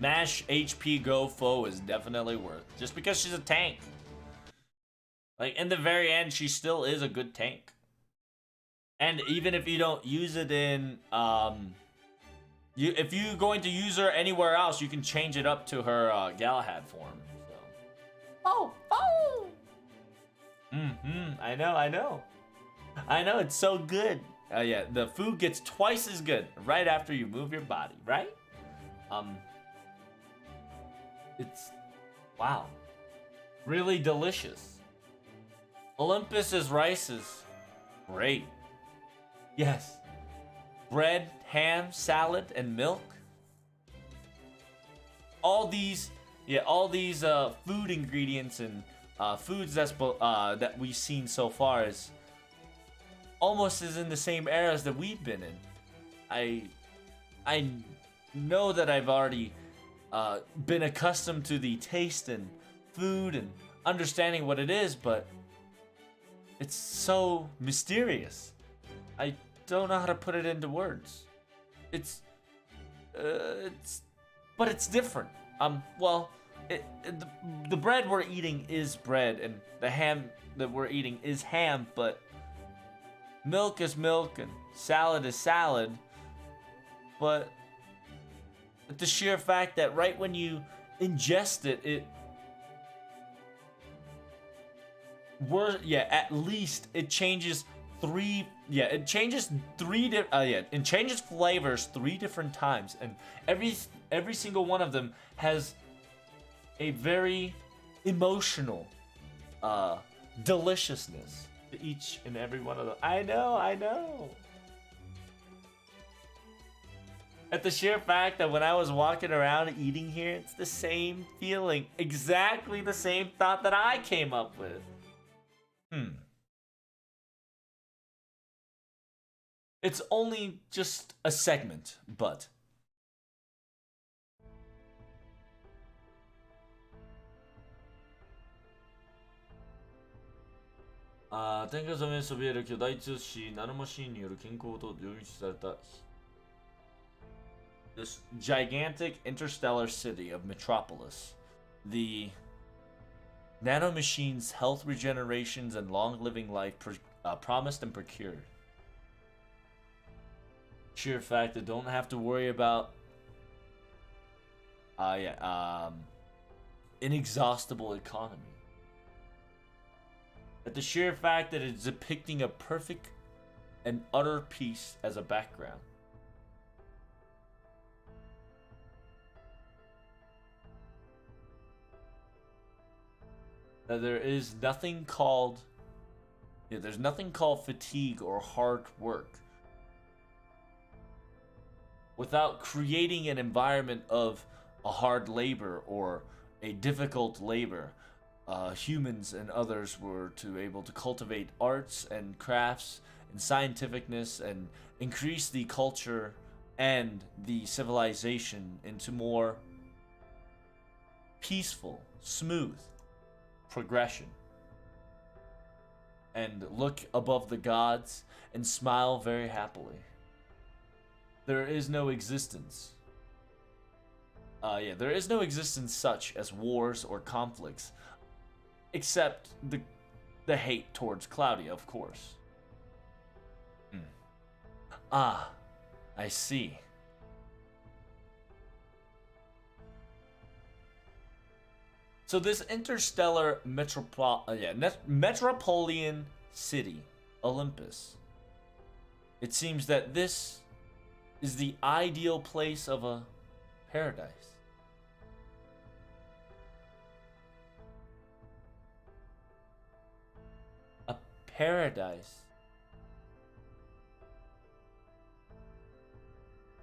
Mash HP Go Foe is definitely worth. Just because she's a tank. Like, in the very end, she still is a good tank. And even if you don't use it in, if you're going to use her anywhere else, you can change it up to her Galahad form. So. Oh! I know. It's so good. Yeah, the food gets twice as good right after you move your body, right? It's, wow. Really delicious. Olympus's rice is great. Yes. Bread, ham, salad, and milk. All these food ingredients and foods that we've seen so far is almost as in the same eras that we've been in. I know that I've already been accustomed to the taste and food and understanding what it is, but it's so mysterious. I don't know how to put it into words. But it's different. Well, the bread we're eating is bread, and the ham that we're eating is ham, but milk is milk, and salad is salad. But the sheer fact that right when you ingest it, at least it changes it changes flavors 3 different times, and every single one of them has a very emotional deliciousness to each and every one of them. I know. At the sheer fact that when I was walking around eating here, it's the same feeling, exactly the same thought that I came up with. It's only just a segment, but天下様にそびえる巨大都市ナノマシンによる健康と領域された this gigantic interstellar city of Metropolis. The nanomachines' health regenerations and long-living life promised and procured. Sheer fact that don't have to worry about inexhaustible economy. At the sheer fact that it's depicting a perfect and utter peace as a background. That there is nothing called there's nothing called fatigue or hard work without creating an environment of a hard labor or a difficult labor. Humans and others were to able to cultivate arts and crafts and scientificness and increase the culture and the civilization into more peaceful, smooth progression. And look above the gods and smile very happily. There is no existence. There is no existence such as wars or conflicts, except the hate towards Claudia, of course. Ah, I see. So this interstellar metropolitan city, Olympus, it seems that this is the ideal place of a paradise. A paradise.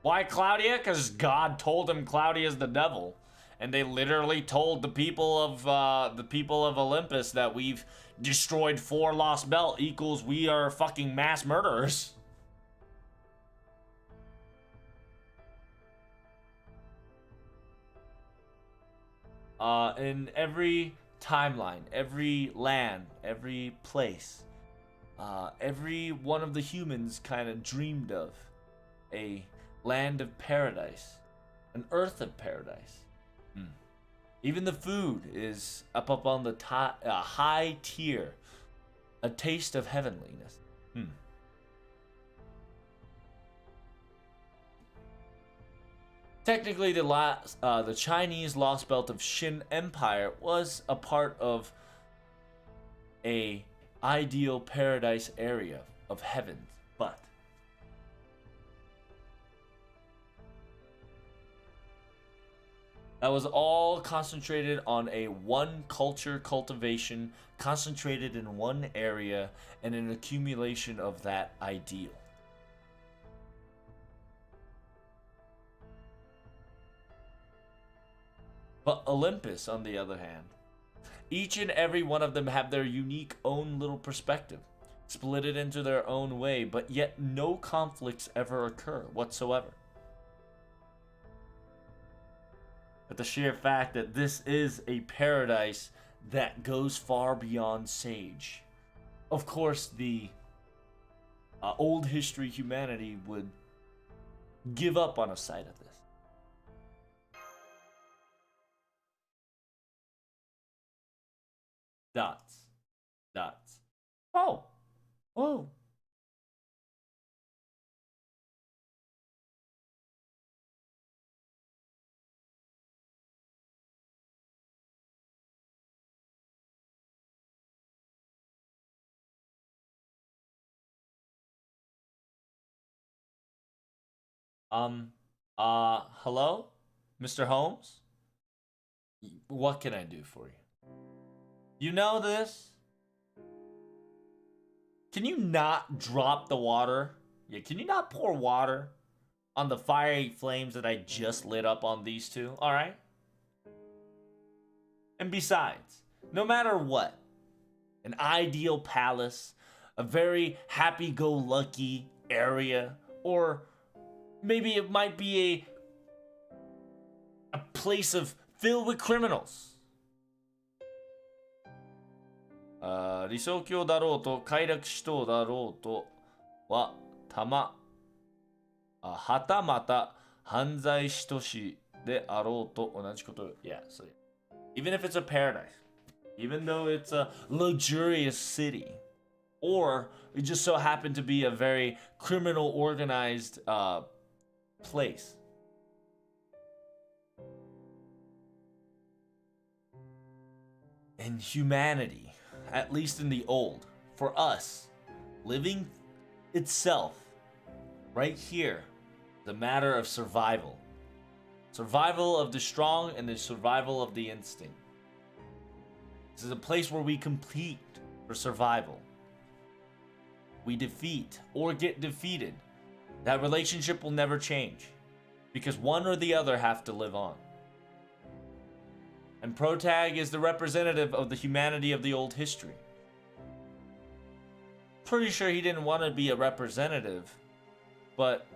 Why Claudia? Because God told him Claudia's the devil. And they literally told the people of Olympus that we've destroyed 4 Lostbelt equals we are fucking mass murderers. In every timeline, every land, every place, every one of the humans kind of dreamed of a land of paradise, an earth of paradise. Mm. Even the food is up on the high tier. A taste of heavenliness. Hmm. Technically, the Chinese Lost Belt of Qin Empire was a part of a ideal paradise area of heaven, but that was all concentrated on a one culture cultivation, concentrated in one area, and an accumulation of that ideal. But Olympus, on the other hand, each and every one of them have their unique own little perspective, split it into their own way, but yet no conflicts ever occur whatsoever. But the sheer fact that this is a paradise that goes far beyond Sage. Of course, the old history humanity would give up on a sight of this. Dots. Dots. Oh! Oh! Um, hello? Mr. Holmes? What can I do for you? You know this? Can you not drop the water? Yeah, can you not pour water on the fiery flames that I just lit up on these two? Alright? And besides, no matter what, an ideal palace, a very happy go lucky area, or maybe it might be a place of filled with criminals. 理想郷だろうと快楽しとうだろうとははたまた犯罪しとしであろうと同じこと。Yeah, so even if it's a paradise, even though it's a luxurious city, or it just so happened to be a very criminal organized place. In humanity, at least in the old, for us, living itself, right here, the matter of survival. Survival of the strong and the survival of the instinct. This is a place where we compete for survival. We defeat or get defeated. That relationship will never change because one or the other have to live on. And Protag is the representative of the humanity of the old history. Pretty sure he didn't want to be a representative, but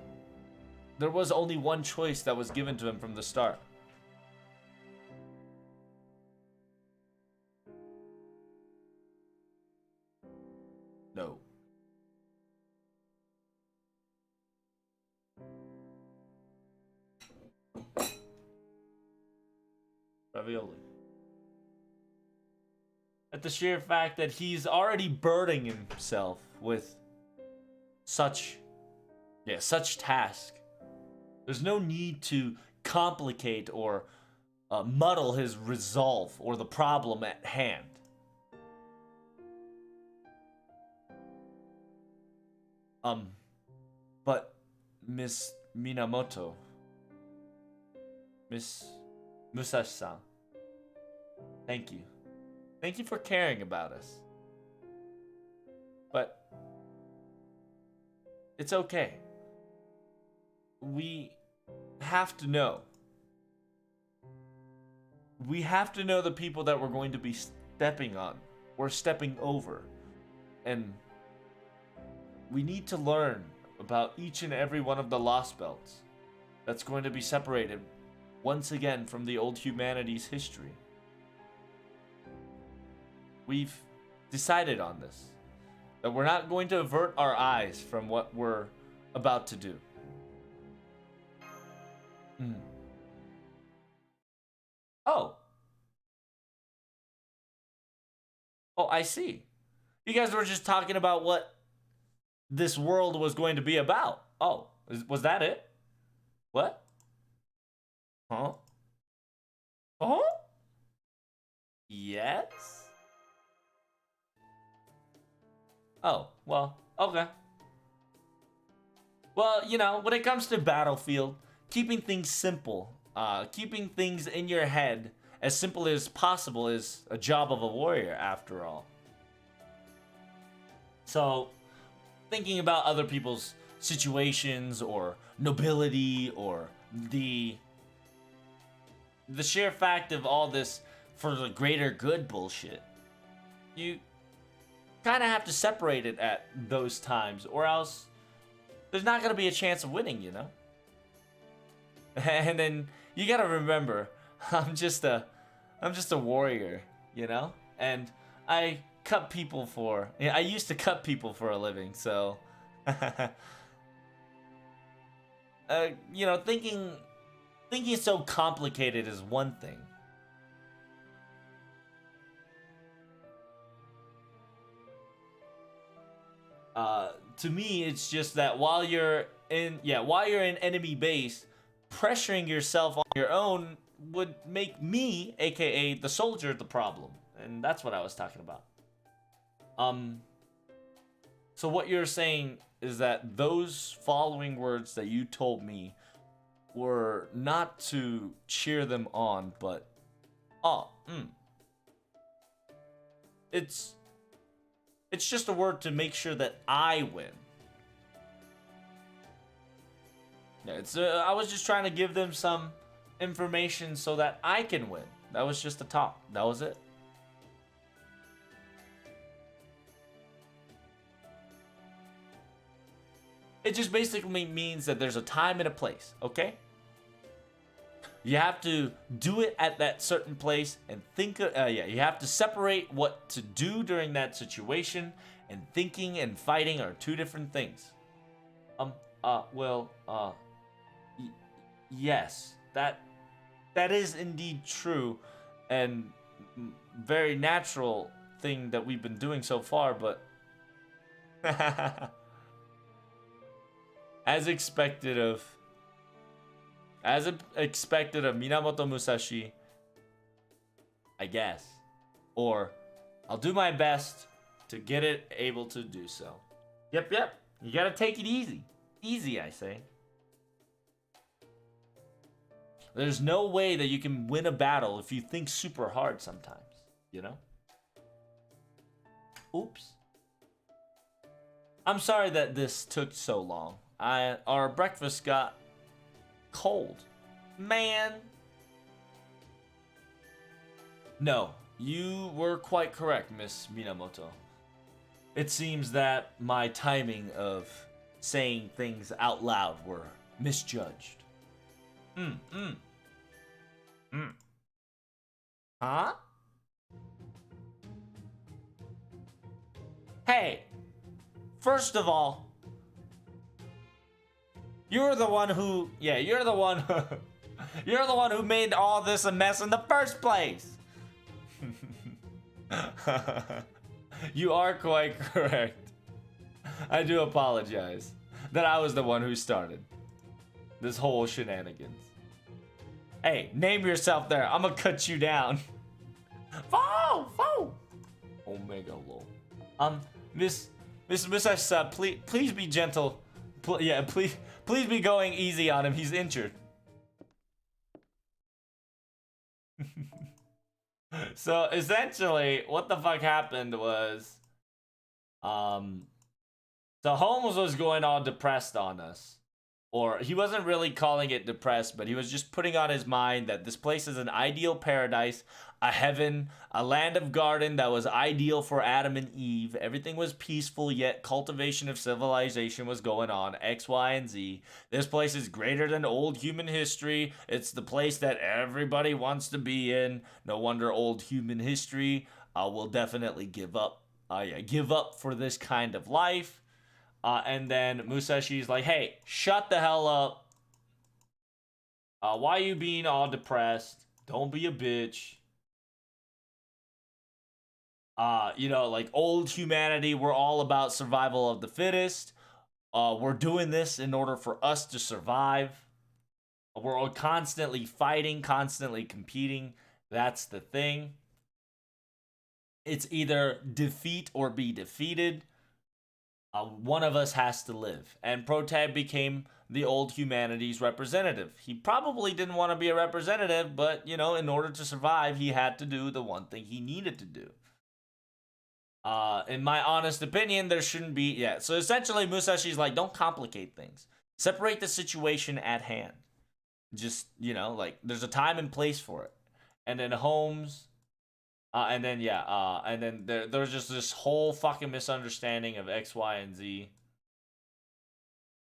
there was only one choice that was given to him from the start. No. Ravioli. At the sheer fact that he's already burdening himself with such task. There's no need to complicate or muddle his resolve or the problem at hand. But Miss Minamoto, Miss Musashi-san, thank you. Thank you for caring about us. But it's okay. We have to know. We have to know the people that we're going to be stepping on or stepping over. And we need to learn about each and every one of the Lost Belts that's going to be separated once again from the old humanity's history. We've decided on this, that we're not going to avert our eyes from what we're about to do. Oh, I see. You guys were just talking about what this world was going to be about. Oh, was that it? What? Huh? Oh? Yes? Oh, well, okay. Well, when it comes to Battlefield, keeping things simple, keeping things in your head as simple as possible is a job of a warrior, after all. So, thinking about other people's situations or nobility or the sheer fact of all this for the greater good bullshit, you kind of have to separate it at those times, or else there's not gonna be a chance of winning. And then you gotta remember, I'm just a, I'm just a warrior. And I cut people for. Yeah, I used to cut people for a living, so. Thinking so complicated is one thing. To me, it's just that while you're in enemy base, pressuring yourself on your own would make me, aka the soldier, the problem, and that's what I was talking about. Um, so what you're saying is that those following words that you told me were not to cheer them on, but oh, it's it's just a word to make sure that I win. Yeah, I was just trying to give them some information so that I can win. That was just a talk. That was it. It just basically means that there's a time and a place, okay? You have to do it at that certain place and think. You have to separate what to do during that situation, and thinking and fighting are two different things. Well, yes, that is indeed true, and very natural thing that we've been doing so far, but as expected of Minamoto Musashi, I guess. Or I'll do my best to get it able to do so. Yep. You gotta take it easy. Easy, I say. There's no way that you can win a battle if you think super hard sometimes. Oops. I'm sorry that this took so long. Our breakfast got cold. Man. No, you were quite correct, Miss Minamoto. It seems that my timing of saying things out loud were misjudged. Mm, mm, mm. Huh? Hey, first of all, you're the one who, you're the one who made all this a mess in the first place. You are quite correct. I do apologize that I was the one who started this whole shenanigans. Hey, name yourself there. I'm gonna cut you down. Foe! Omega low. Miss S, please be gentle. Please be going easy on him. He's injured. So essentially, what the fuck happened was, so Holmes was going all depressed on us. Or he wasn't really calling it depressed, but he was just putting on his mind that this place is an ideal paradise, a heaven, a land of garden that was ideal for Adam and Eve. Everything was peaceful, yet cultivation of civilization was going on, X, Y, and Z. This place is greater than old human history. It's the place that everybody wants to be in. No wonder old human history will definitely give up. Give up for this kind of life. And then Musashi's like, hey, shut the hell up. Why are you being all depressed? Don't be a bitch. You know, like old humanity, we're all about survival of the fittest. We're doing this in order for us to survive. We're all constantly fighting, constantly competing. That's the thing. It's either defeat or be defeated. One of us has to live. And Protag became the old humanity's representative. He probably didn't want to be a representative, but, you know, in order to survive, he had to do the one thing he needed to do. In my honest opinion, there shouldn't be. Yeah, so essentially, Musashi's like, don't complicate things. Separate the situation at hand. Just, you know, like, there's a time and place for it. And then Holmes. And then there's just this whole fucking misunderstanding of X, Y, and Z.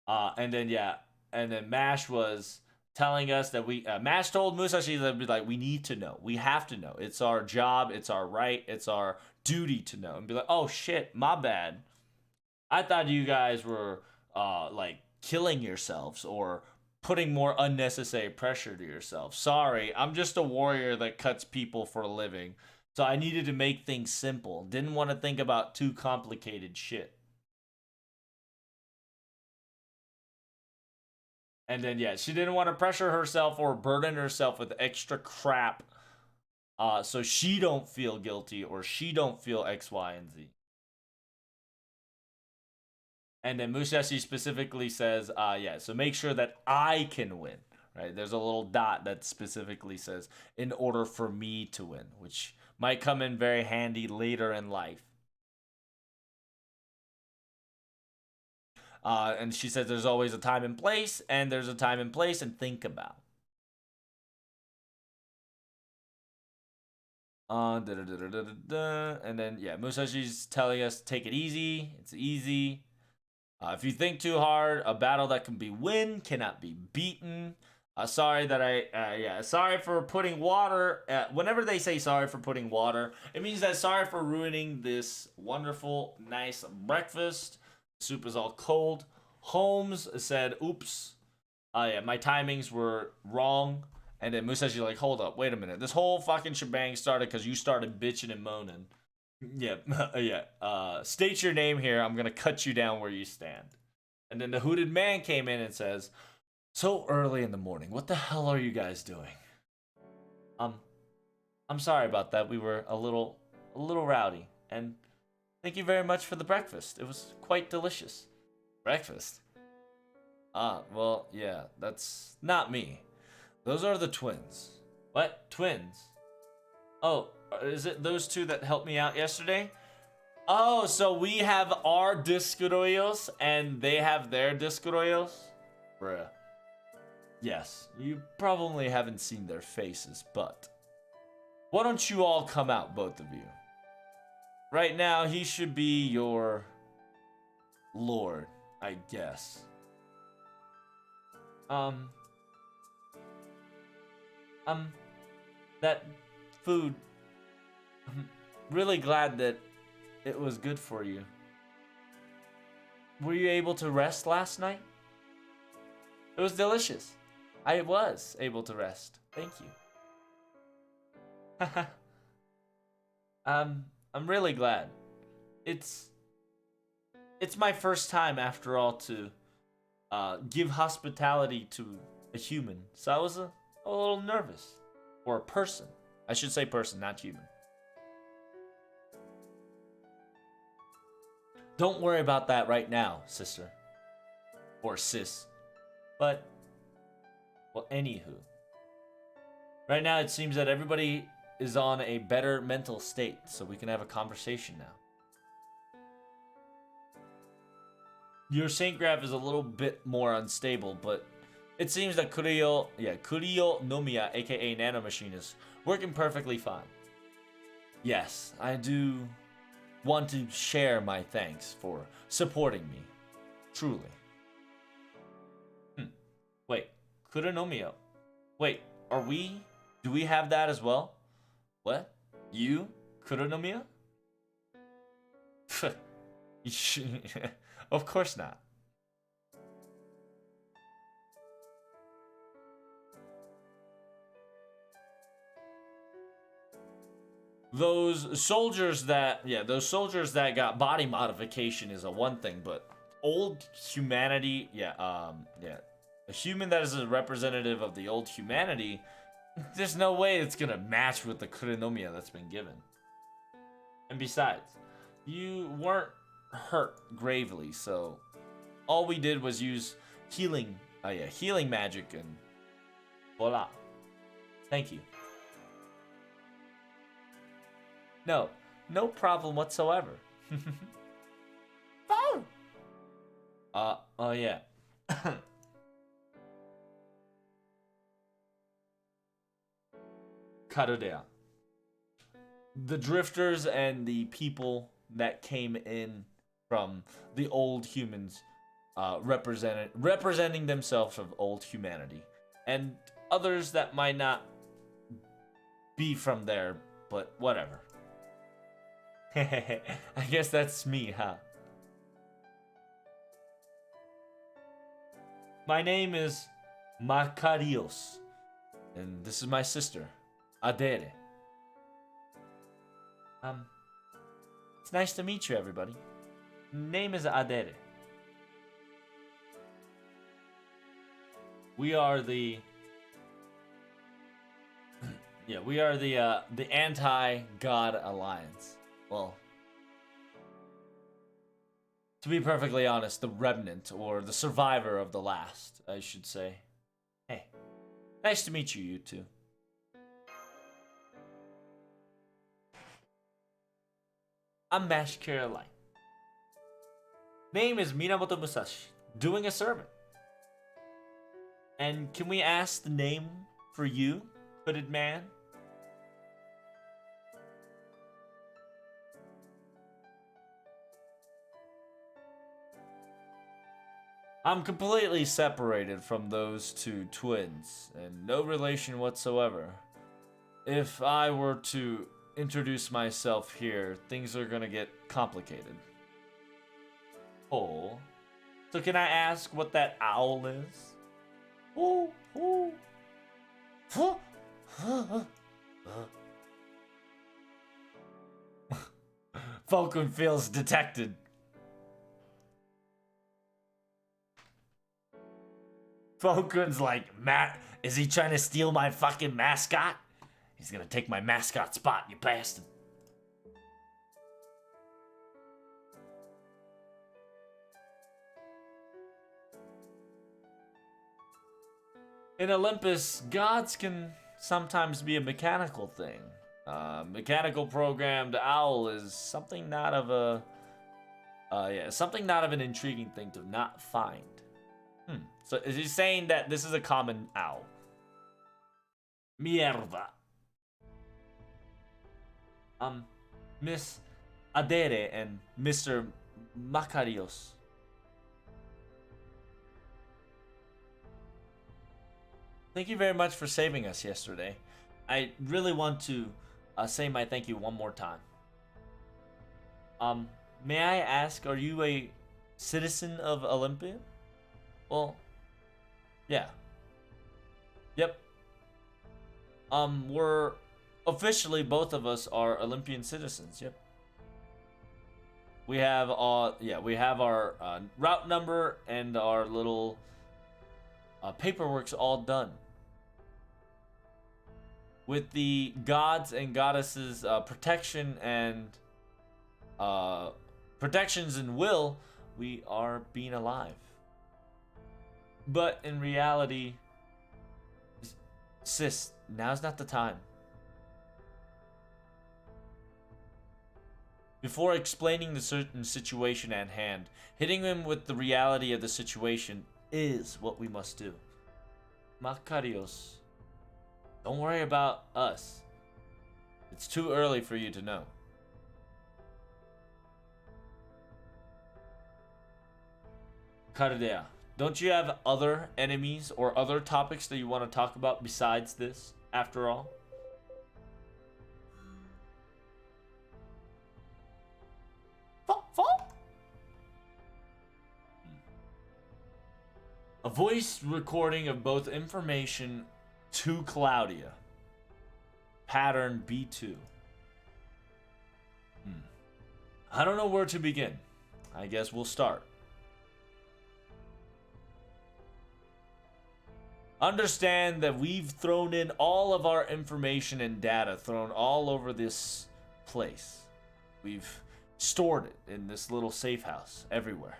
And then yeah, and then Mash was telling us that Mash told Musashi that be like, we need to know, we have to know, it's our job, it's our right, it's our duty to know, and be like, oh shit, my bad. I thought you guys were like killing yourselves or putting more unnecessary pressure to yourself. Sorry, I'm just a warrior that cuts people for a living. So I needed to make things simple. Didn't want to think about too complicated shit. And then yeah, she didn't want to pressure herself or burden herself with extra crap, so she don't feel guilty or she don't feel X, Y, and Z. And then Musashi specifically says, yeah, so make sure that I can win. Right? There's a little dot that specifically says, in order for me to win, which might come in very handy later in life. And she says there's always a time and place, and there's a time and place, and think about. And then yeah, Musashi's telling us take it easy. It's easy. If you think too hard, a battle that can be won cannot be beaten. Sorry that sorry for putting water. Whenever they say sorry for putting water, it means that sorry for ruining this wonderful, nice breakfast. Soup is all cold. Holmes said, "Oops, yeah, my timings were wrong." And then Musashi like, hold up, wait a minute. This whole fucking shebang started because you started bitching and moaning. Yeah, yeah. State your name here. I'm gonna cut you down where you stand. And then the hooded man came in and says, "So early in the morning, what the hell are you guys doing?" Um, I'm sorry about that. We were a little rowdy. And thank you very much for the breakfast. It was quite delicious. Breakfast? Well, yeah, that's not me. Those are the twins. What? Twins? Oh, is it those two that helped me out yesterday? Oh, so we have our Discoroyos and they have their Discoroyos? Bruh. Yes, you probably haven't seen their faces, but why don't you all come out, both of you? Right now, he should be your lord, I guess. Um, um, that food, I'm really glad that it was good for you. Were you able to rest last night? It was delicious. I was able to rest. Thank you. I'm really glad. It's it's my first time after all to give hospitality to a human. So I was a little nervous. Or a person. I should say person, not human. Don't worry about that right now, sister. Or sis. But, well, anywho. Right now, it seems that everybody is on a better mental state, so we can have a conversation now. Your Saint Graph is a little bit more unstable, but it seems that Kuriyo Nomiya, aka Nano Machine, is working perfectly fine. Yes, I do want to share my thanks for supporting me. Truly. Wait, Kuronomiya. Wait, are we? Do we have that as well? What? You? Kuronomiya? Of course not. those soldiers that got body modification is a one thing, but old humanity, a human that is a representative of the old humanity, there's no way it's gonna match with the Kurinomiya that's been given. And besides, you weren't hurt gravely, so all we did was use healing magic, and voila. Thank you. No problem whatsoever. Phone! Oh yeah. Karudea. The drifters and the people that came in from the old humans, representing themselves of old humanity, and others that might not be from there, but whatever. I guess that's me, huh? My name is Makarios, and this is my sister, Adere. It's nice to meet you, everybody. Name is Adere. We are the the anti-God alliance. Well, to be perfectly honest, the remnant, or the survivor of the last, I should say. Hey, nice to meet you, you two. I'm Master Caroline. Name is Minamoto Musashi, doing a servant. And can we ask the name for you, hooded man? I'm completely separated from those two twins, and no relation whatsoever. If I were to introduce myself here, things are gonna get complicated. Oh. So can I ask what that owl is? Oh, oh. Falcon feels detected. Falcon's like, Matt, is he trying to steal my fucking mascot? He's gonna take my mascot spot, you bastard. In Olympus, gods can sometimes be a mechanical thing. Mechanical programmed owl is something not of an intriguing thing to not find. So is he saying that this is a common owl? Mierda. Miss Adere and Mr. Makarios. Thank you very much for saving us yesterday. I really want to say my thank you one more time. May I ask, are you a citizen of Olympia? Well, yeah. Yep. We're officially, both of us are Olympian citizens. Yep. We have our route number and our little paperwork's all done. With the gods and goddesses' protection and protections and will, we are being alive. But in reality, sis, now's not the time. Before explaining the certain situation at hand, hitting him with the reality of the situation is what we must do. Makarios, don't worry about us. It's too early for you to know. Karadea, don't you have other enemies or other topics that you want to talk about besides this, after all? A voice recording of both information to Claudia. Pattern B2. I don't know where to begin. I guess we'll start. Understand that we've thrown in all of our information and data thrown all over this place. We've stored it in this little safe house everywhere.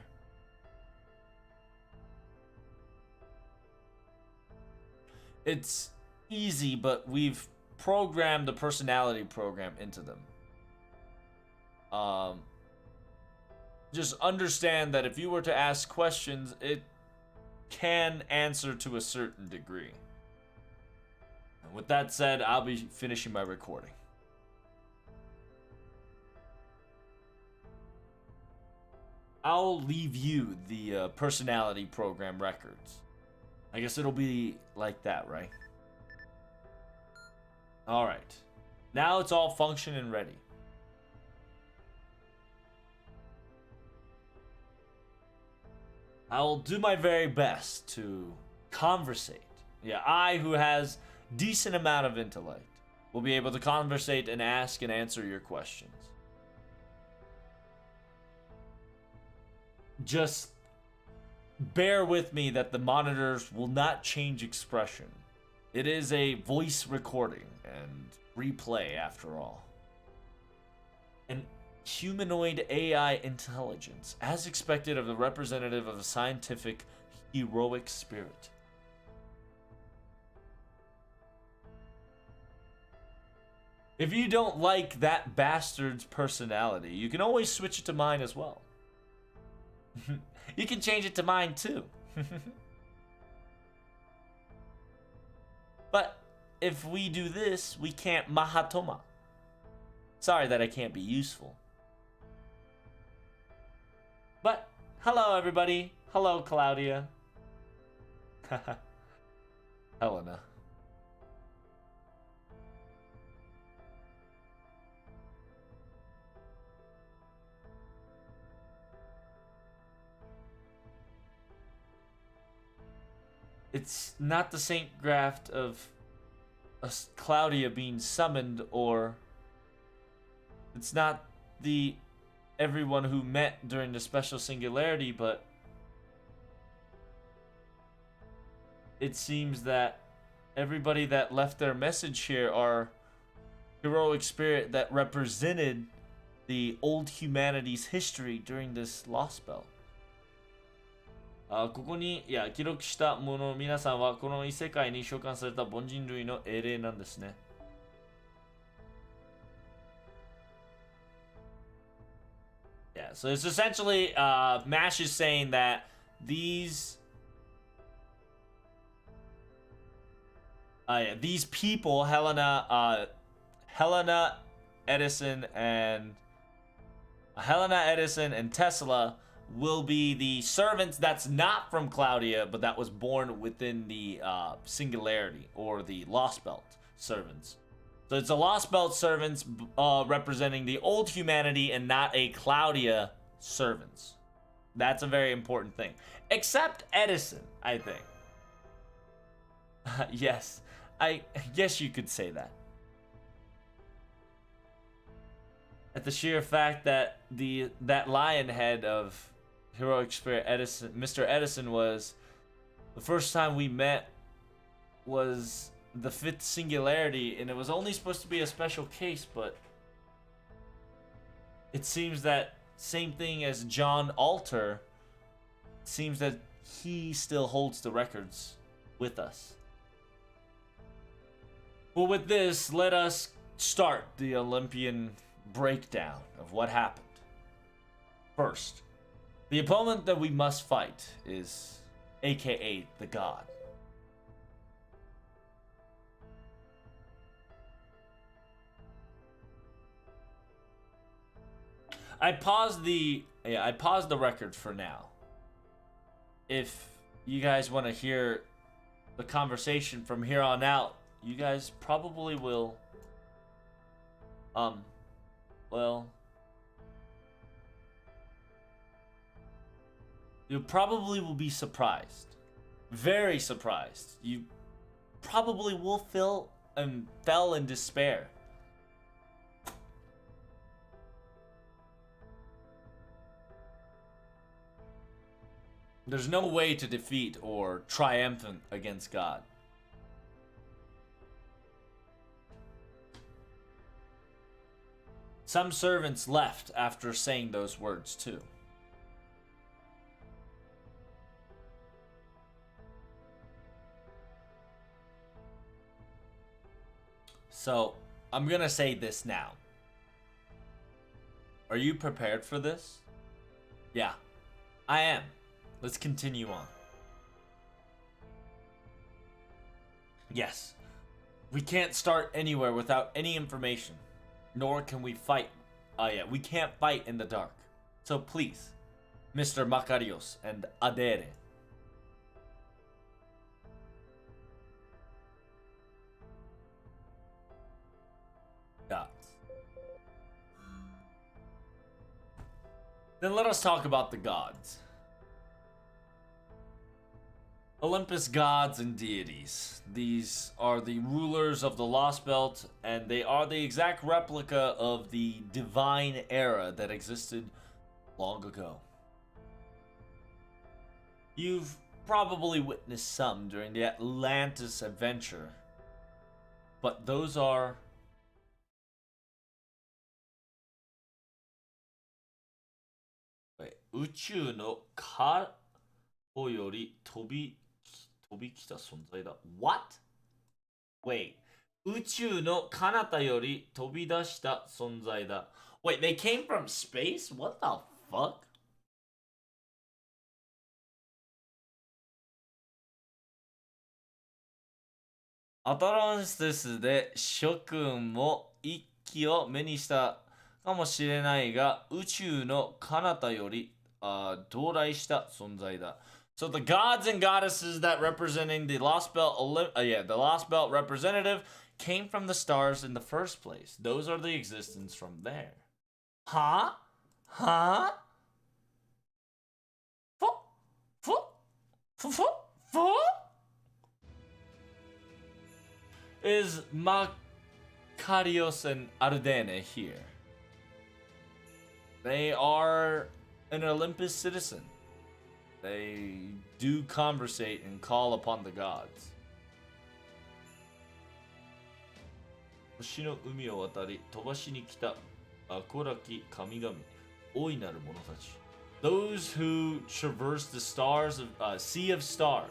It's easy, but we've programmed the personality program into them. Just understand that if you were to ask questions, it can answer to a certain degree. And with that said, I'll be finishing my recording. I'll leave you the personality program records. I guess it'll be like that, right? Alright. Now it's all function and ready. I'll do my very best to conversate. Yeah, I, who has decent amount of intellect, will be able to conversate and ask and answer your questions. Just bear with me that the monitors will not change expression. It is a voice recording and replay after all. An humanoid AI intelligence, as expected of the representative of a scientific, heroic spirit. If you don't like that bastard's personality, you can always switch it to mine as well. You can change it to mine too. But if we do this, we can't mahatoma. Sorry that I can't be useful. But, hello everybody. Hello, Claudia. Helena. It's not the Saint Graft of Claudia being summoned, or it's not the everyone who met during the special singularity, but it seems that everybody that left their message here are heroic spirit that represented the old humanity's history during this Lostbelt. ここに記録したもの、皆さんはこの異世界に召喚された凡人類の英霊なんですね。Yeah, so it's essentially Mash is saying that these people, Helena Edison and Tesla, will be the servants that's not from Claudia, but that was born within the singularity, or the Lostbelt servants. So it's a Lostbelt servants representing the old humanity and not a Claudia servants. That's a very important thing. Except Edison, I think. Yes, I guess you could say that. At the sheer fact that that lion head of heroic spirit Edison, Mr. Edison, was the first time we met was the 5th singularity, and it was only supposed to be a special case, but it seems that same thing as John Alter, it seems that he still holds the records with us. Well, with this, let us start the Olympian breakdown of what happened. First, the opponent that we must fight is aka the God. I paused the record for now. If you guys want to hear the conversation from here on out, you guys probably will well, you probably will be surprised. Very surprised. You probably will fell in despair. There's no way to defeat or triumphant against God. Some servants left after saying those words too. So, I'm gonna say this now. Are you prepared for this? Yeah, I am. Let's continue on. Yes, we can't start anywhere without any information. Nor can we fight. We can't fight in the dark. So please, Mr. Macarios and Adere. Gods. Then let us talk about the gods. Olympus gods and deities. These are the rulers of the Lostbelt, and they are the exact replica of the divine era that existed long ago. You've probably witnessed some during the Atlantis adventure, but those are宇宙のかより飛び来た存在だ。What? Wait. 宇宙の彼方より飛び出した存在だ。Wait, they came from space? What the fuck? Atlantis で諸君も一気を目にしたかもしれないが、宇宙の彼方より到来した存在だ。So the gods and goddesses that representing the Lost Belt, the Lost Belt representative came from the stars in the first place. Those are the existence from there. Huh? Huh? Is Macarios and Ardenne here? They are an Olympus citizen. They do conversate and call upon the gods. 星の海を渡り飛ばしに来た古らき神々大いなる者たち Those who traverse the stars of sea of stars,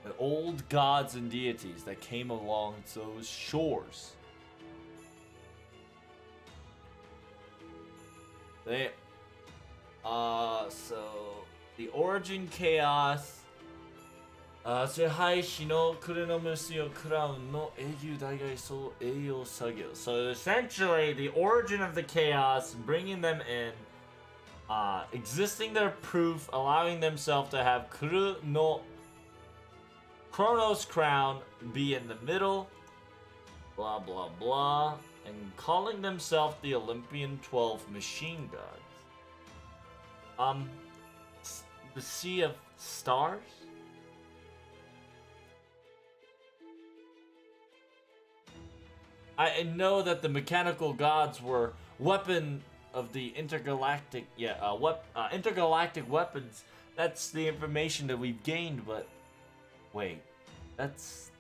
the old gods and deities that came along those shores. They so the origin chaos 支配師のクレノメスよクラウンの永久大外装栄養作業 So essentially the origin of the chaos, bringing them in, existing their proof, allowing themselves to have Kuru no Chronos crown be in the middle, blah blah blah, and calling themselves the Olympian 12 machine gods. The Sea of Stars? I know that the mechanical gods were weapon of the intergalactic, intergalactic weapons. That's the information that we've gained, but wait, that's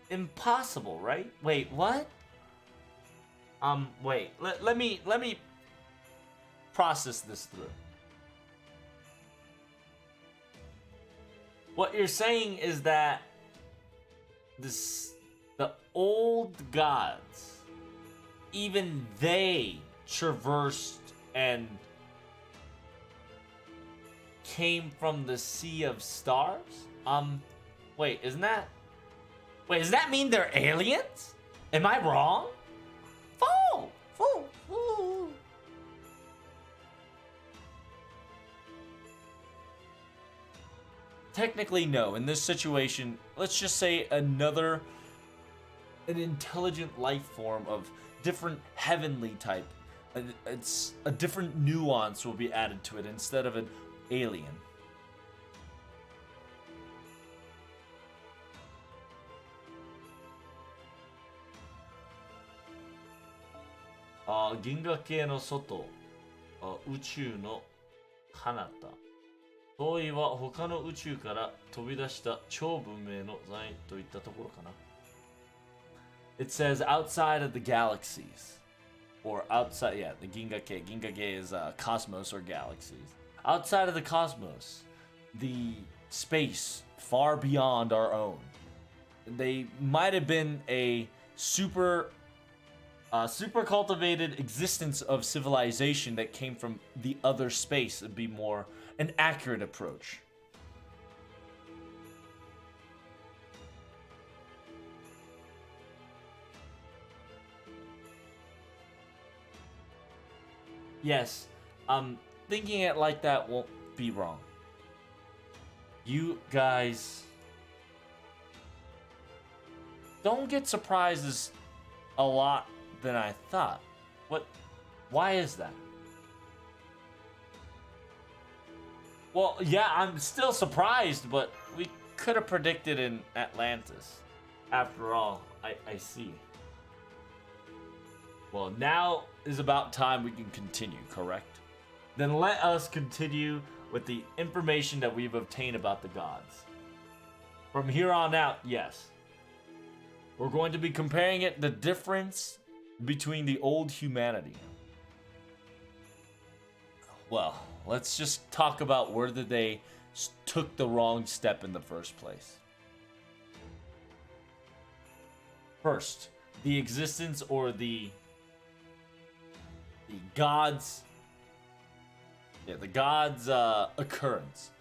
impossible, right? Wait, what? Wait, let me process this through. What you're saying is that the old gods, even they traversed and came from the Sea of Stars? Wait, does that mean they're aliens? Am I wrong? Fool! Technically, no. In this situation, let's just say an intelligent life form of different heavenly type. It's a different nuance will be added to it instead of an alien. Ginga系の外、宇宙の彼方。遠いは他の宇宙から飛び出した超文明の在といったところかな。It says outside of the galaxies. Or outside, yeah, the Gingake. Gingake is cosmos or galaxies. Outside of the cosmos, the space far beyond our own. They might have been a super cultivated existence of civilization that came from the other space. It'd be more an accurate approach. Yes, thinking it like that won't be wrong. You guys don't get surprises a lot than I thought. What? Why is that? Well, yeah, I'm still surprised, but we could have predicted in Atlantis. After all, I see. Well, now is about time we can continue, correct? Then let us continue with the information that we've obtained about the gods. From here on out, yes. We're going to be comparing it, the difference between the old humanity. Well, let's just talk about where they took the wrong step in the first place. First, the existence or the gods. Yeah, the gods' occurrence.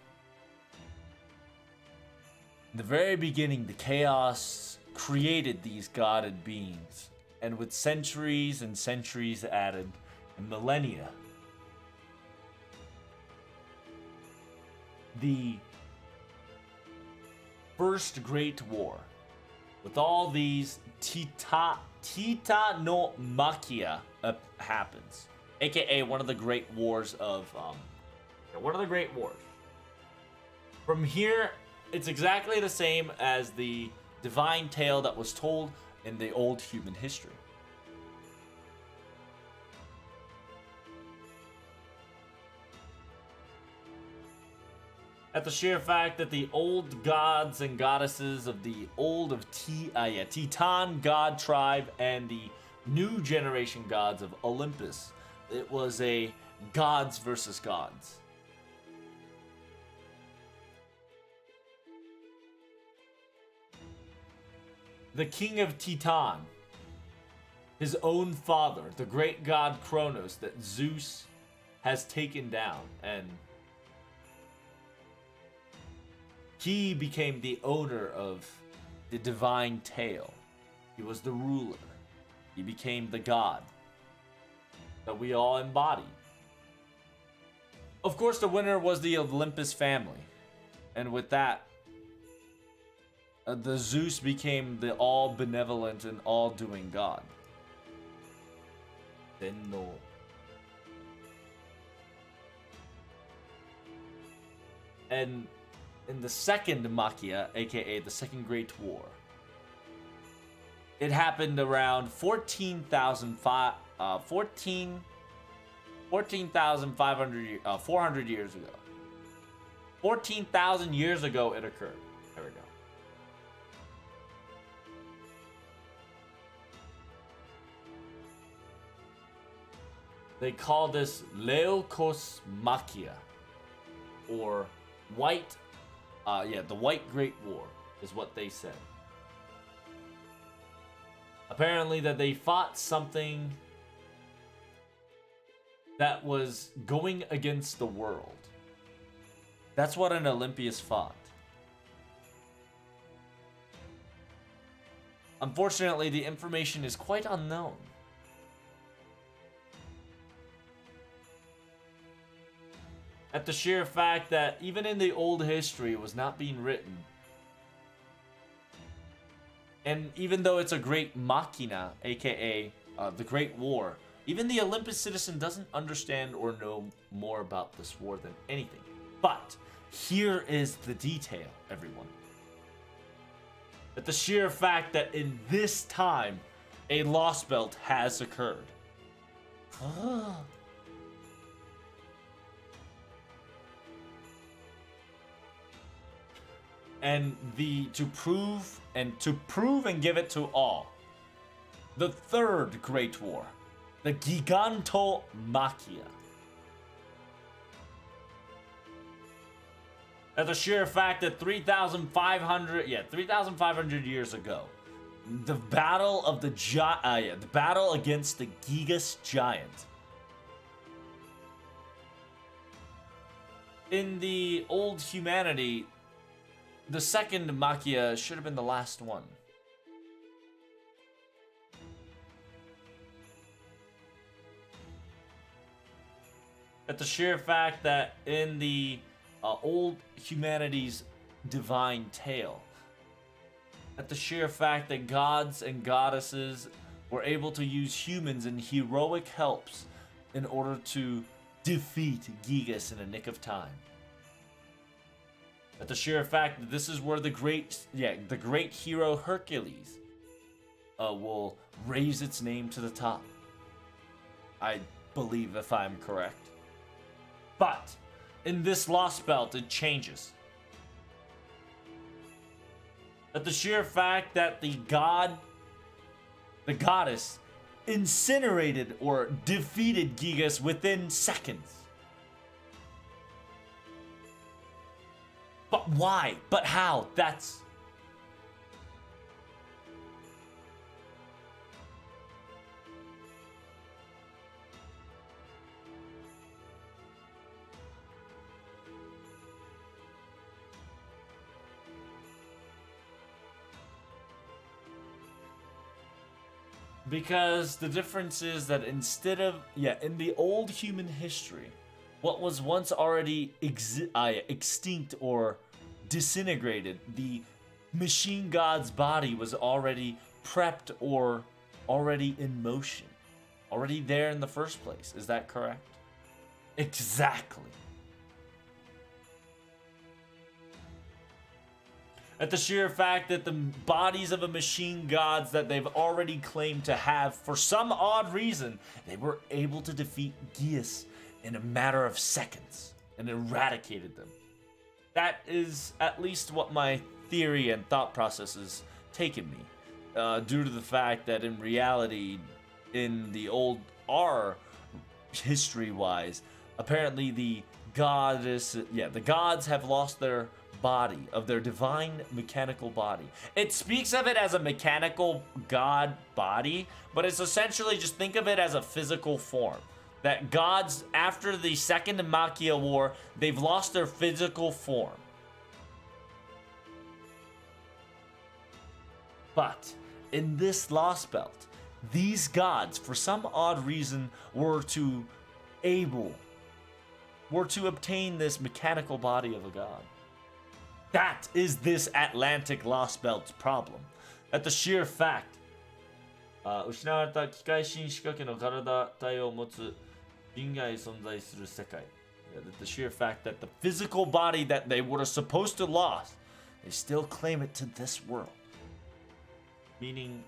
In the very beginning, the chaos created these godded beings, and with centuries and centuries added, and millennia, the first great war, with all these Titanomakia happens, aka one of the great wars of one of the great wars. From here, it's exactly the same as the divine tale that was told in the old human history. At the sheer fact that the old gods and goddesses of the Titan god tribe and the new generation gods of Olympus, it was a gods versus gods. The king of Titan, his own father, the great god Kronos that Zeus has taken down, and he became the owner of the divine tale. He was the ruler. He became the god that we all embody. Of course, the winner was the Olympus family. And with that, the Zeus became the all-benevolent and all-doing god. Tenno. And in the second Makia, aka the Second Great War, it happened around 400 years ago. 14,000 years ago it occurred. There we go. They call this Leucosmachia, or White, the White Great War is what they said. Apparently that they fought something that was going against the world. That's what an Olympius fought. Unfortunately, the information is quite unknown. At the sheer fact that even in the old history it was not being written. And even though it's a great machina, aka the Great War, even the Olympus citizen doesn't understand or know more about this war than anything. But here is the detail, everyone. At the sheer fact that in this time, a Lostbelt has occurred. and to prove and give it to all. The third Great War, the Gigantomachia. At the sheer fact that 3,500 years ago, the battle of the battle against the Gigas giant. In the old humanity, the second Machia should have been the last one. At the sheer fact that in the old humanity's divine tale, at the sheer fact that gods and goddesses were able to use humans in heroic helps in order to defeat Gigas in a nick of time. At the sheer fact that this is where the great hero Hercules will raise its name to the top. I believe, if I'm correct. But in this Lostbelt, it changes. At the sheer fact that the goddess, incinerated or defeated Gigas within seconds. But why? But how? That's... Because the difference is that instead of, in the old human history, what was once already extinct or disintegrated, the machine god's body was already prepped or already in motion. Already there in the first place. Is that correct? Exactly. At the sheer fact that the bodies of the machine gods that they've already claimed to have, for some odd reason, they were able to defeat Gigas in a matter of seconds and eradicated them. That is at least what my theory and thought process has taken me, due to the fact that in reality, in the old history-wise, apparently the gods have lost their body, of their divine mechanical body. It speaks of it as a mechanical god body, but it's essentially, just think of it as a physical form. That gods, after the second Machia War, they've lost their physical form. But in this Lostbelt, these gods, for some odd reason, were to obtain this mechanical body of a god. That is this Atlantic Lostbelt's problem. At the sheer fact, 失われた機械新仕掛けの体体を持つ人外存在する世界. The sheer fact that the physical body that they were supposed to lose, they still claim it to this world. Meaning,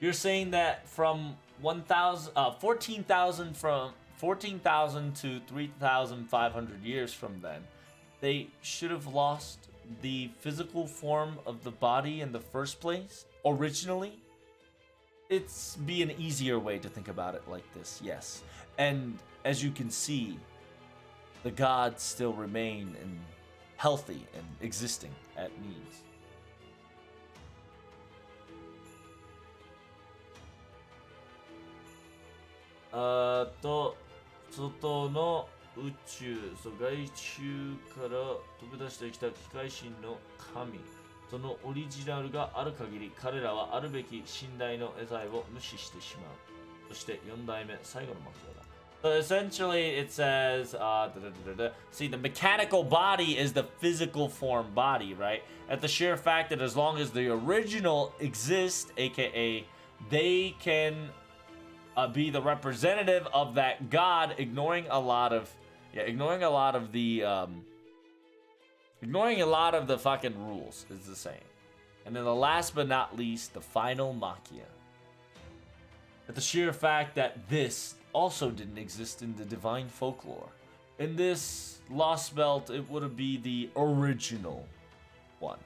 you're saying that from 14,000 to 3,500 years from then, they should have lost the physical form of the body in the first place, originally? It's be an easier way to think about it like this, yes. And as you can see, the gods still remain and healthy and existing at needs. To 外の宇宙、外宙から飛び出してきた機械神の神、そのオリジナルがある限り、彼らはあるべき信頼の得罪を無視してしまう。そして4代目、最後のマキアだ。So essentially, it says, see, the mechanical body is the physical form body, right? At the sheer fact that as long as the original exists, aka they can be the representative of that god, ignoring a lot of the fucking rules is the same. And then the last but not least, the final Machia. At the sheer fact that this also didn't exist in the divine folklore. In this Lost Belt, it would be the original one.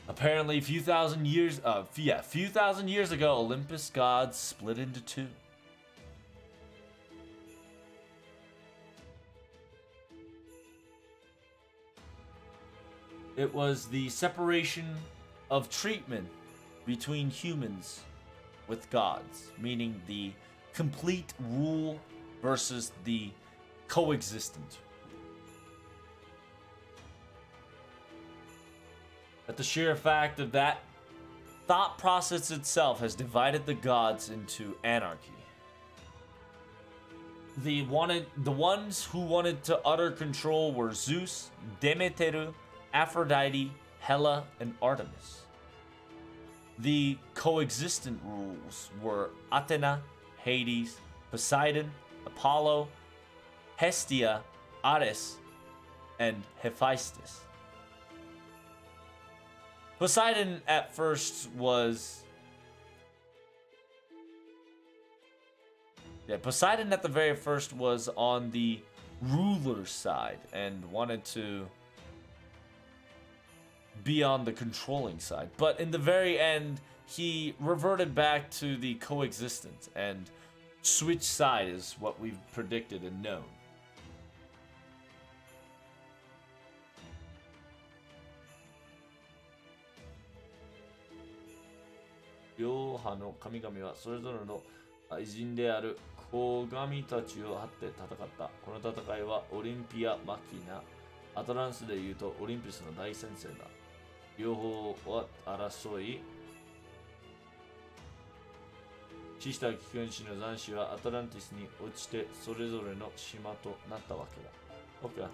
Apparently, a few thousand years ago, Olympus gods split into two. It was the separation of treatment between humans with gods, meaning the complete rule versus the coexistent. But the sheer fact of that thought process itself has divided the gods into anarchy. The ones who wanted to utter control were Zeus, Demeter, Aphrodite, Hela, and Artemis. The coexistent rules were Athena, Hades, Poseidon, Apollo, Hestia, Ares, and Hephaestus. Poseidon at first was... Poseidon at the very first was on the ruler's side and wanted to be on the controlling side. But in the very end, he reverted back to the coexistence and switched side is what we've predicted and known.両派の神々はそれぞれの偉人である子神たちを張って戦った。この戦いはオリンピア・マキナ、アトランスでいうとオリンピスの大戦争だ。両方は争い、死した貴君子の残滓はアトランティスに落ちてそれぞれの島となったわけだ。Okay.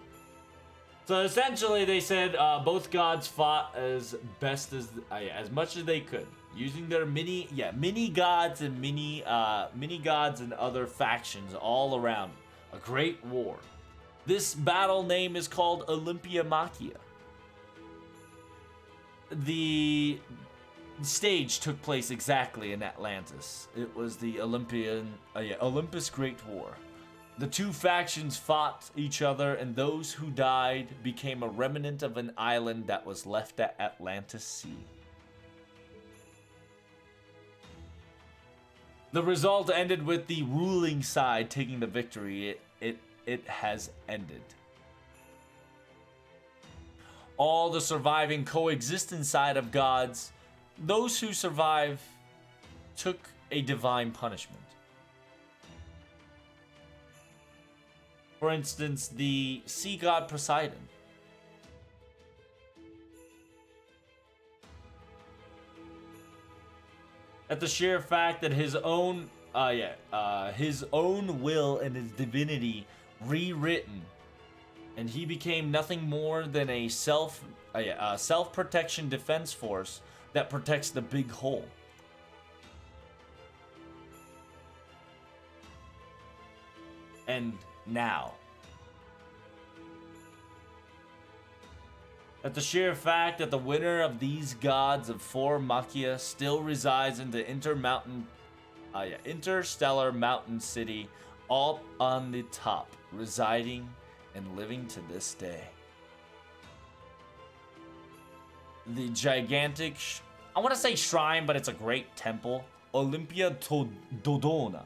So essentially, they said both gods fought as best as much as they could, using their mini gods and mini gods and other factions all around. A great war. This battle name is called Olympia Machia. The stage took place exactly in Atlantis. It was the Olympus Great War. The two factions fought each other, and those who died became a remnant of an island that was left at Atlantis Sea. The result ended with the ruling side taking the victory. It has ended. All the surviving coexistent side of gods, those who survive, took a divine punishment. For instance, the sea god Poseidon. At the sheer fact that his own will and his divinity rewritten, and he became nothing more than a self-protection defense force that protects the big whole. And now, at the sheer fact that the winner of these gods of four Machia still resides in the interstellar mountain city, all on the top, residing and living to this day. The gigantic, I want to say shrine, but it's a great temple, Olympia Dodona.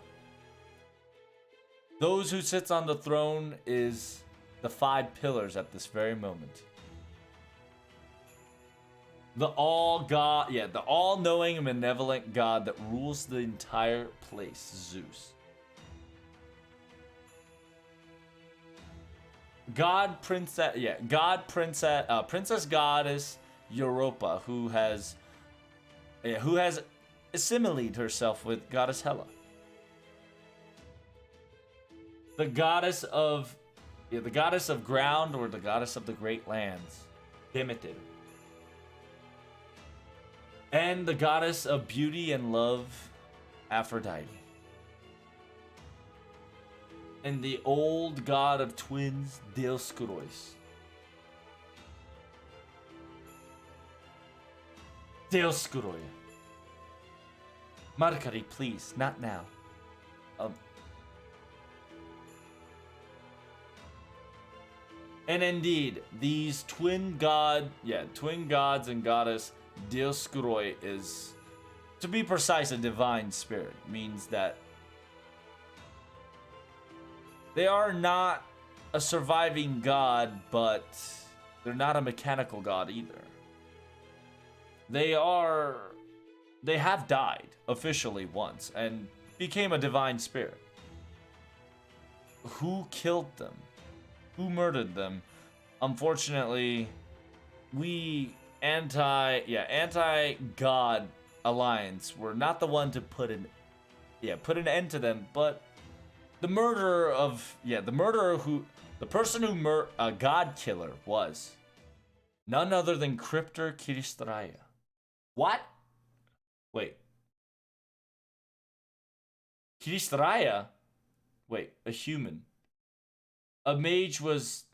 Those who sits on the throne is the five pillars at this very moment. The all-knowing and benevolent God that rules the entire place, Zeus. Princess Goddess Europa, who has assimilated herself with Goddess Hela. The goddess of ground, or the goddess of the great lands, Demeter. And the goddess of beauty and love, Aphrodite. And the old god of twins, Dioskuros. Dioskuros. Markari, please, not now. And indeed, these twin gods and goddess Dioskuroi is, to be precise, a divine spirit. Means that they are not a surviving god, but they're not a mechanical god either. They have died officially once and became a divine spirit. Who killed them? Who murdered them? Unfortunately, we anti-god alliance were not the one to put an end to them, but the person who god killer was none other than Cryptor Kiristraya. What? Wait. Kiristraya? Wait, a human. A mage was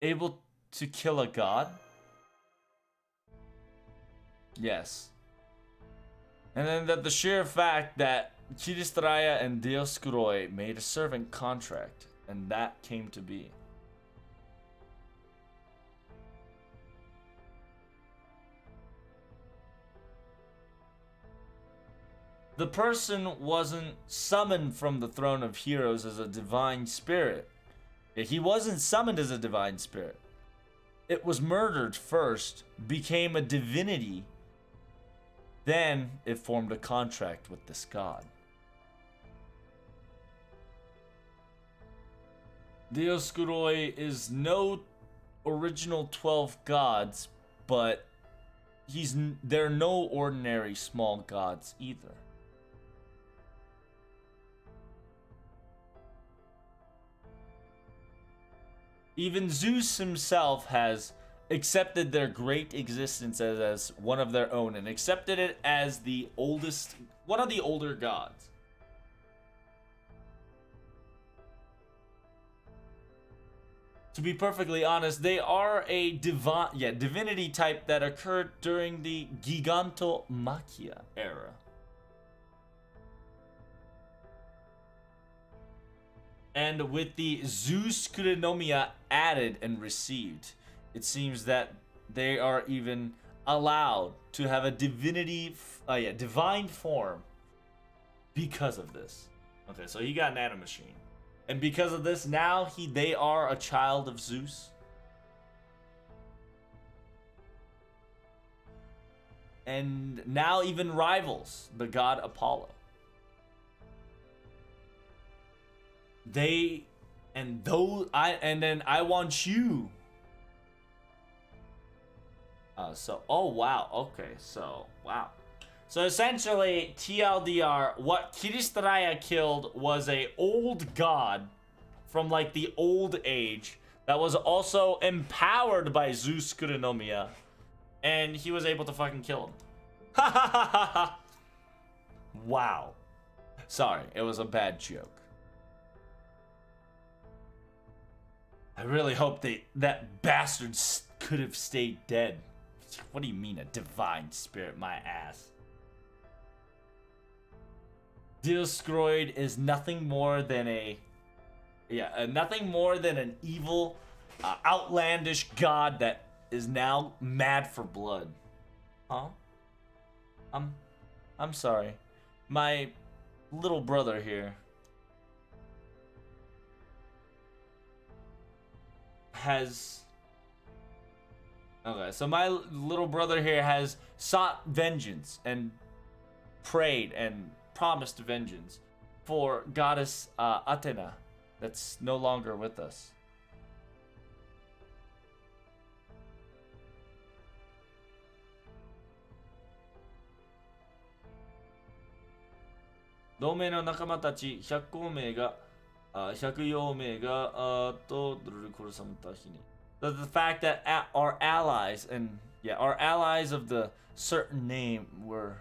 able to kill a god? Yes. And then that the sheer fact that Kiristraya and Dioskuroi made a servant contract, and that came to be. The person wasn't summoned from the throne of heroes as a divine spirit. He wasn't summoned as a divine spirit. It was murdered first, became a divinity, then it formed a contract with this god. Dioskuroi is no original 12 gods, but they're no ordinary small gods either. Even Zeus himself has accepted their great existence as one of their own and accepted it as one of the older gods. To be perfectly honest, they are a divinity type that occurred during the Gigantomachia era. And with the Zeus Kurenomia added and received, it seems that they are even allowed to have a divine form because of this. Okay, so he got nanomachine. And because of this, now they are a child of Zeus. And now even rivals the god Apollo. And then I want you. Oh wow, okay, so wow. So essentially, TLDR, what Kiristraya killed was a old god from like the old age that was also empowered by Zeus Kurenomia, and he was able to fucking kill him. Ha ha ha ha ha. Wow. Sorry, it was a bad joke. I really hope that bastard could have stayed dead. What do you mean a divine spirit, my ass? Dioskuroid is nothing more than an evil, outlandish god that is now mad for blood. Huh? I'm sorry. My little brother here has... Okay, so my little brother here has sought vengeance and prayed and promised vengeance for goddess Athena that's no longer with us. The fact that our allies of the certain name were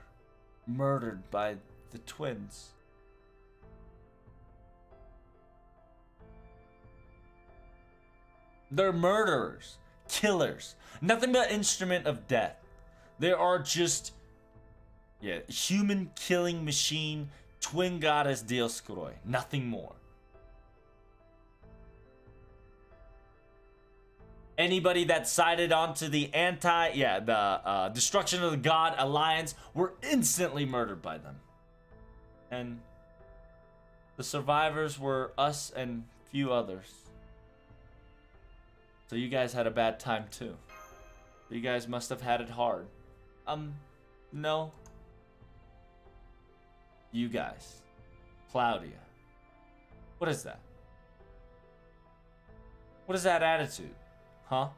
murdered by the twins. They're murderers, killers, nothing but instrument of death. They are just, human killing machine, twin goddess Dioskuroi, nothing more. Anybody that sided onto the destruction of the God Alliance were instantly murdered by them. And the survivors were us and few others. So you guys had a bad time too. You guys must have had it hard. No. You guys. Claudia. What is that? What is that attitude? Huh?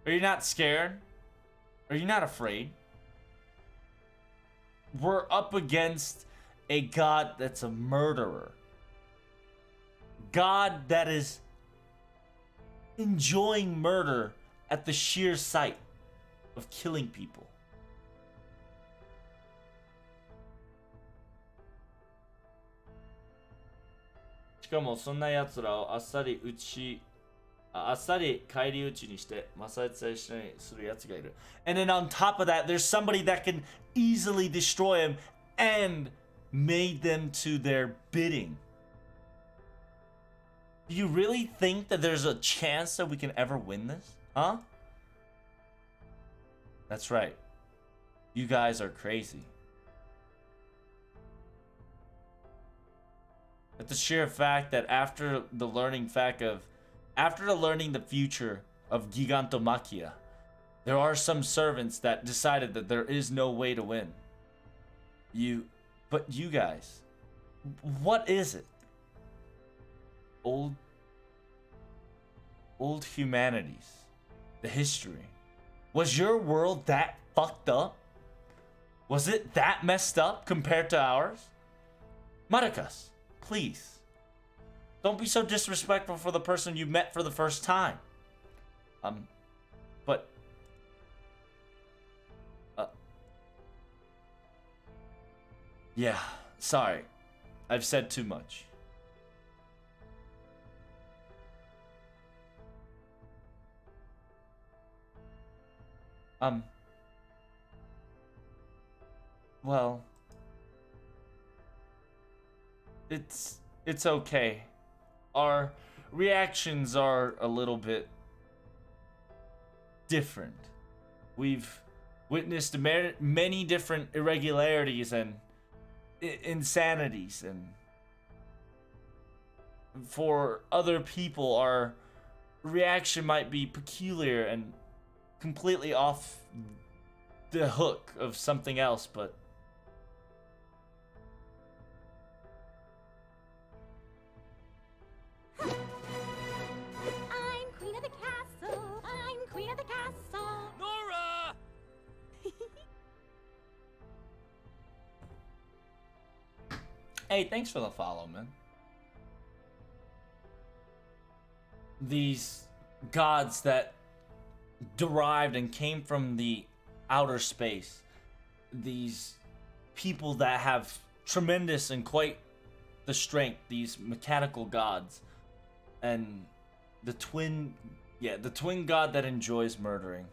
Are you not scared? Are you not afraid? We're up against a God that's a murderer. God that is enjoying murder at the sheer sight of killing people. しかもそんな奴らをあっさり返り討ちにして摩擦さえしないする奴がいる。And then on top of that, there's somebody that can easily destroy him and made them to their bidding. Do you really think that there's a chance that we can ever win this? Huh? That's right. You guys are crazy. But the sheer fact that after the learning the future of Gigantomachia, there are some servants that decided that there is no way to win. But you guys, what is it? Old humanities, the history. Was your world that fucked up? Was it that messed up compared to ours? Maracas, please. Don't be so disrespectful for the person you met for the first time. But yeah, sorry. I've said too much. Well, it's okay. Our reactions are a little bit different. We've witnessed many different irregularities and insanities, and for other people our reaction might be peculiar and completely off the hook of something else, but I'm queen of the castle. I'm queen of the castle. Nora! hey, thanks for the follow, man. These gods that derived and came from the outer space, these people that have tremendous and quite the strength, these mechanical gods, and the twin god that enjoys murdering,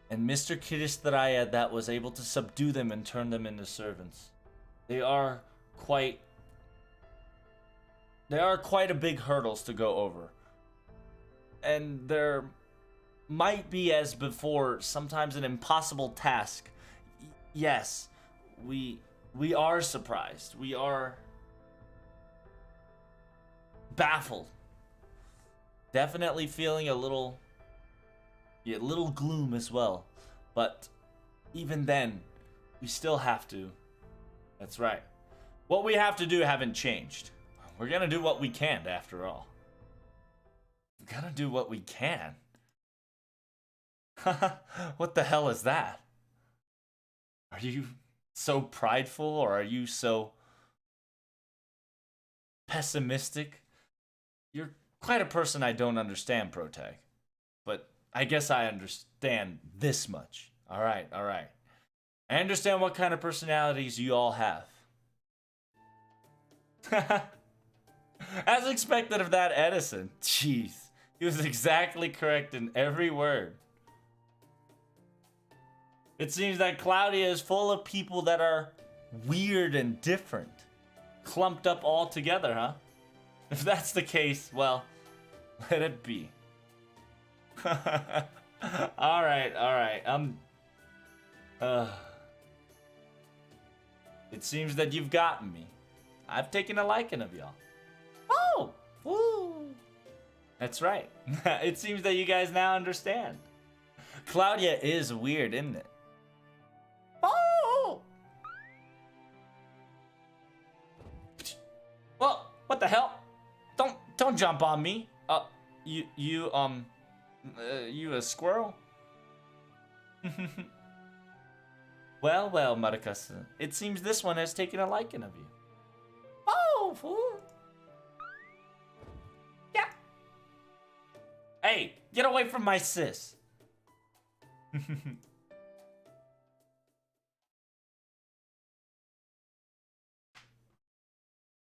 and Mr. Kiristraya that was able to subdue them and turn them into servants. They are quite a big hurdles to go over, and there might be, as before, sometimes an impossible task. Yes, we are surprised. We are baffled. Definitely feeling a little gloom as well. But even then, we still have to. That's right. What we have to do haven't changed. We're gonna do what we can, after all. We gotta do what we can. What the hell is that? Are you so prideful, or are you so pessimistic? You're quite a person I don't understand, Protag. But I guess I understand this much. Alright. I understand what kind of personalities you all have. As expected of that Edison. Jeez. He was exactly correct in every word. It seems that Claudia is full of people that are weird and different. Clumped up all together, huh? If that's the case, well, let it be. All right, all right. It seems that you've gotten me. I've taken a liking of y'all. Oh, woo. That's right. It seems that you guys now understand. Claudia is weird, isn't it? Oh! Well, what the hell? Don't jump on me. You a squirrel? Well, well, Marcus. It seems this one has taken a liking of you. Oh, fool. Yeah. Hey, get away from my sis.